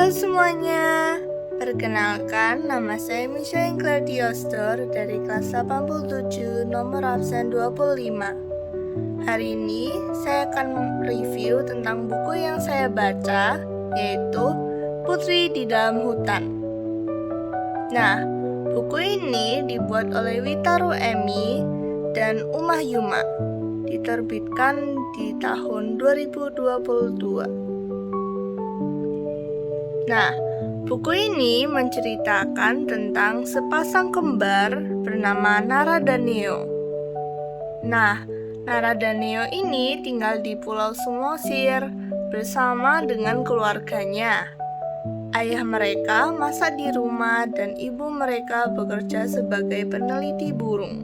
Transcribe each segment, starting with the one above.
Halo semuanya, perkenalkan nama saya Michelle Gladiostor dari kelas 87 nomor absen 25. Hari ini saya akan review tentang buku yang saya baca, yaitu Putri di Dalam Hutan. Nah, buku ini dibuat oleh Witaru Emi dan Umah Yuma, diterbitkan di tahun 2022. Nah, buku ini menceritakan tentang sepasang kembar bernama Nara dan Neo. Nah, Nara dan Neo ini tinggal di Pulau Sumosir bersama dengan keluarganya. Ayah mereka masak di rumah dan ibu mereka bekerja sebagai peneliti burung.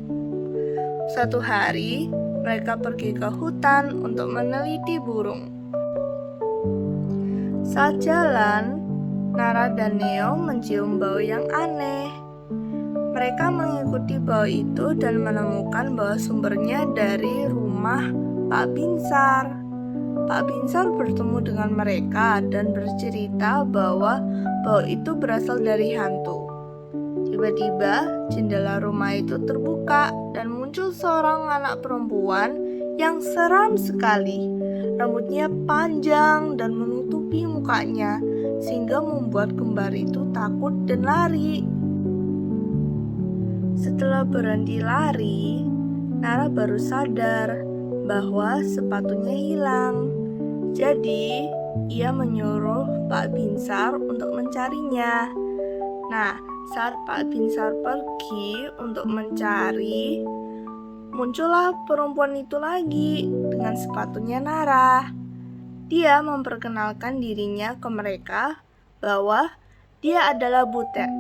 Suatu hari, mereka pergi ke hutan untuk meneliti burung. Saat jalan, Nara dan Neo mencium bau yang aneh. Mereka mengikuti bau itu dan menemukan bahwa sumbernya dari rumah Pak Binsar. Pak Binsar bertemu dengan mereka dan bercerita bahwa bau itu berasal dari hantu. Tiba-tiba jendela rumah itu terbuka dan muncul seorang anak perempuan yang seram sekali. Rambutnya panjang dan menutupi mukanya, sehingga membuat kembar itu takut dan lari. Setelah berhenti lari, Nara baru sadar bahwa sepatunya hilang. Jadi, ia menyuruh Pak Binsar untuk mencarinya. Nah, saat Pak Binsar pergi untuk mencari, muncullah perempuan itu lagi dengan sepatunya Nara. Dia memperkenalkan dirinya ke mereka bahwa dia adalah Butet.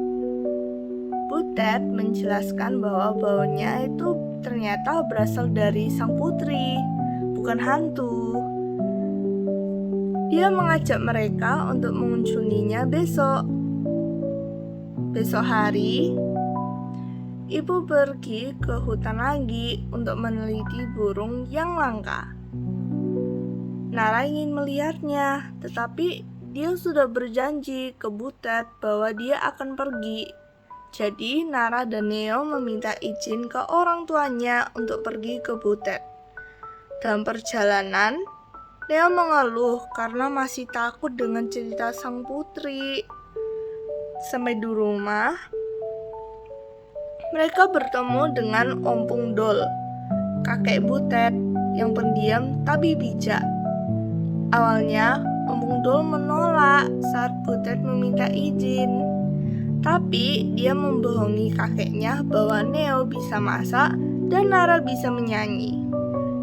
Butet menjelaskan bahwa baunya itu ternyata berasal dari sang putri, bukan hantu. Dia mengajak mereka untuk mengunjunginya besok. Besok hari, ibu pergi ke hutan lagi untuk meneliti burung yang langka. Nara ingin melihatnya, tetapi dia sudah berjanji ke Butet bahwa dia akan pergi. Jadi Nara dan Neo meminta izin ke orang tuanya untuk pergi ke Butet. Dalam perjalanan, Neo mengeluh karena masih takut dengan cerita sang putri. Sampai di rumah, mereka bertemu dengan Ompung Dol, kakek Butet yang pendiam tapi bijak. Awalnya, Ompung Dol menolak saat Butet meminta izin. Tapi dia membohongi kakeknya bahwa Neo bisa masak dan Nara bisa menyanyi.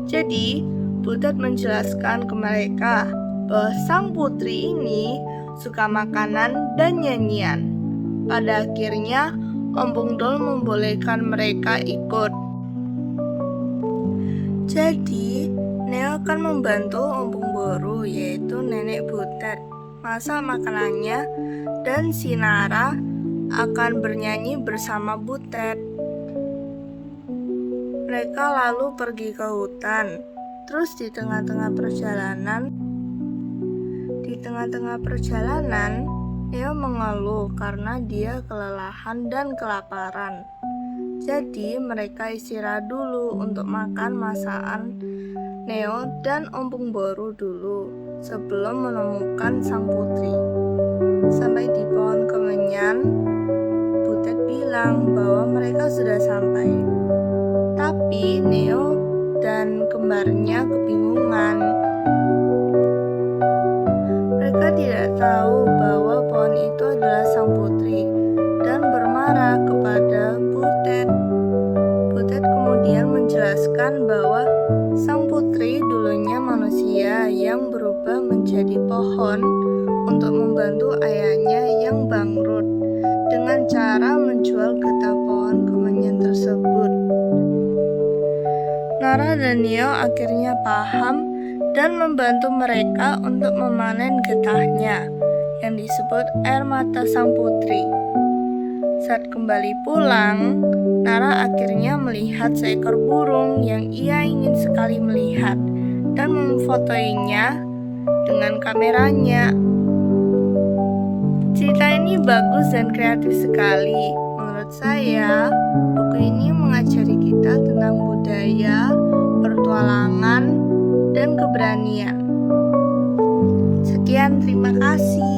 Jadi, Butet menjelaskan ke mereka bahwa sang putri ini suka makanan dan nyanyian. Pada akhirnya, Ompung Dol membolehkan mereka ikut. Jadi, Neo akan membantu Ompung Boru, yaitu nenek Butet, masak makanannya, dan si Nara akan bernyanyi bersama Butet. Mereka lalu pergi ke hutan. Terus di tengah-tengah perjalanan, Neo mengeluh karena dia kelelahan dan kelaparan. Jadi mereka istirahat dulu untuk makan masakan Neo dan Ompung Boru dulu sebelum menemukan sang putri. Sampai di pohon kemenyan, Butet bilang bahwa mereka sudah sampai. Tapi Neo dan kembarnya kebingungan. Mereka tidak tahu bahwa pohon itu adalah sang putri dan bermarah kepada Butet. Butet kemudian menjelaskan bahwa sang putri dulunya manusia yang berubah menjadi pohon untuk membantu ayahnya yang bangkrut dengan cara menjual getah pohon kemenyan tersebut. Nara dan Neo akhirnya paham dan membantu mereka untuk memanen getahnya yang disebut air mata sang putri. Saat kembali pulang, Nara akhirnya melihat seekor burung yang ia ingin sekali melihat dan memfotoinya dengan kameranya. Cerita ini bagus dan kreatif sekali. Menurut saya, buku ini mengajari kita tentang budaya, pertualangan, dan keberanian. Sekian, terima kasih.